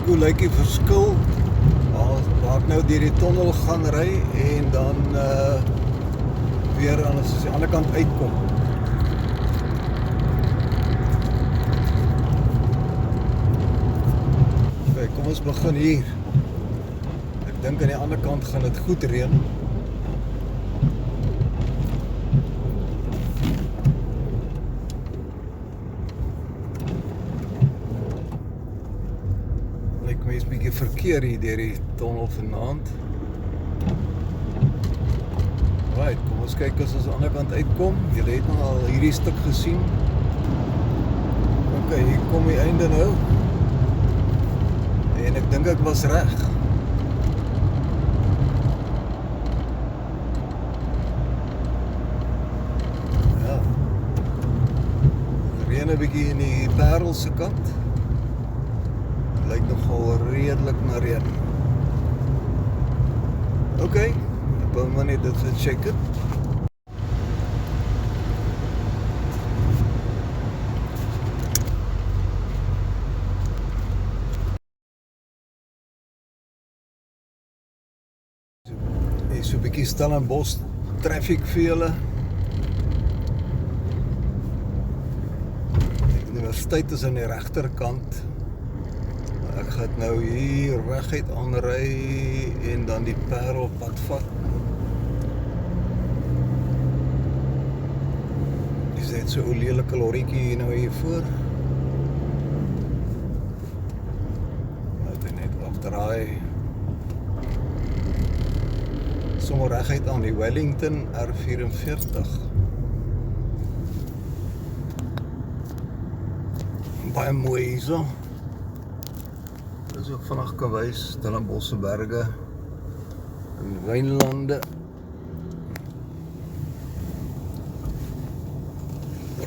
hoe lyk die verskil waar ek nou deur die tonnel gaan ry en dan weer aan die ander kant uitkom. Okay, kom ons begin hier. Ek dink aan die ander kant gaan dit goed reën. Lyk my is 'n bietjie verkeer hier deur die tonnel vanaand. Right, kom ons kyk as ons aan die ander kant uitkom. Julle het nou al hierdie stuk gesien. Okay, hier kom die einde nou. En ek dink ek was reg. Ja. Reën 'n bietjie in die Parel se kant. Lyk nogal redelik na reën. Okay, ek wou maar net dit gecheck het. Hier is so 'n bietjie Stellenbosch traffic vir julle. Die universiteit is aan die regterkant. Ek gaan nou hier reguit aanry en dan die Parelpad vat. Dis net so 'n lelike lorrietjie hier nou hier voor. Laat hy net afdraai. Sommer reguit aan die Wellington R44. Baie mooi hierso. Dis ook vanaf kan wys, Stellenbosch se berge en wynlande.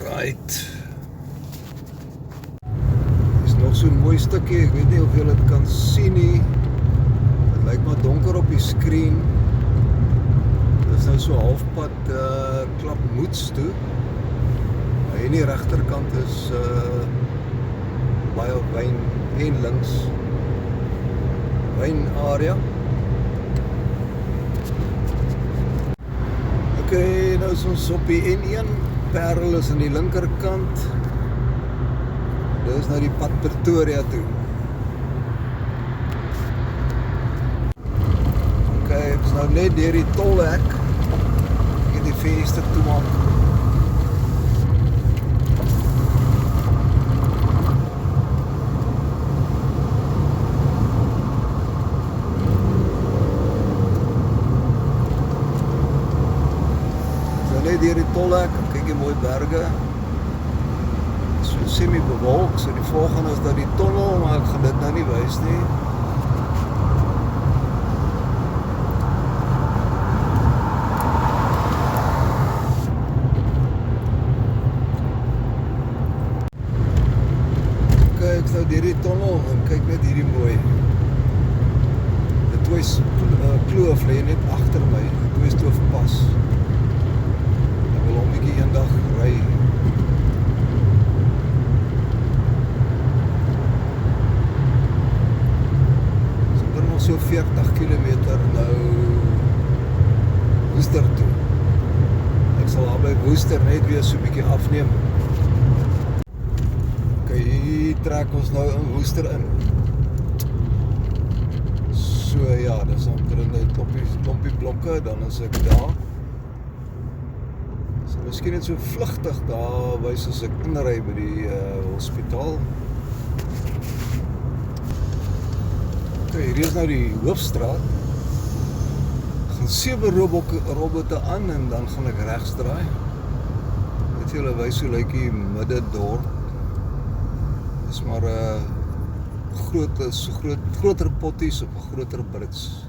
Right. Dis nog so 'n mooi stukkie, ek weet nie of julle dit kan sien nie. Dit lyk maar donker op die skerm. Dis nou so halfpad Klapmoeds toe. Maar hier die regterkant is baie wyn en links area. Okay, nou is ons op die N1. Parel is aan die linkerkant. Dit is nou die pad Pretoria toe. Okay, ek is nou net deur die tolhek. Ek het die venster toemaak. Deur die tolhek, kyk jy mooi berge. So semi-bewolk, so die volgende is dat die tonnel, maar ek gaan dit nou nie wys nie. Kyk nou deur die tonnel en kyk net hierdie mooi. Die twee kloof lê net agter my, die twee stoofpas. Eendag ry. So dan nog so 40 km nou Woester toe. Ek sal daar by Woester net weer so 'n bietjie afneem. Okay, hier trek ons nou in Woester in. So ja, dis omtrent net klompie blokke, dan is ek daar. So miskien net so vlugtig daar wys as ek inry by die hospitaal. Okay, hier is nou die hoofstraat. Ek gaan 7 robotte aan en dan gaan ek regs draai. Net julle wys hoe lyk die middedorp. Dis maar 'n groter potties op 'n groter brits.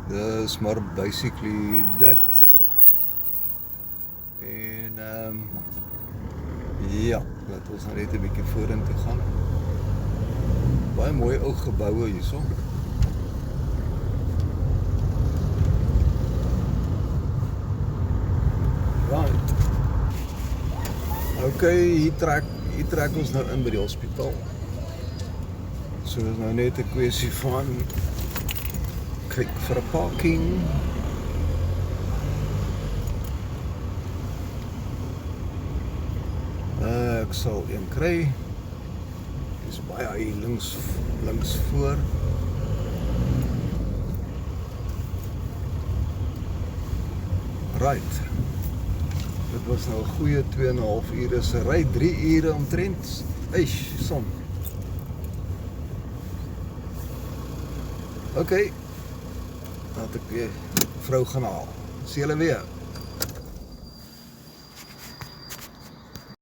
Dis maar basically dit. En ja, laat ons nou net 'n bietjie vorentoe gaan. Baie mooi ou geboue hierso. Right. Okay, hier trek ons nou in by die hospitaal. So So dis nou net 'n kwessie van kyk vir 'n parking. Ek sal een kry. Dis baie hier links voor. Right. Dit was nou 'n goeie 2,5 ure se ry, 3 ure omtrent. Eish, son. Okay. Laat ek weer vrou gaan haal. Sien julle weer.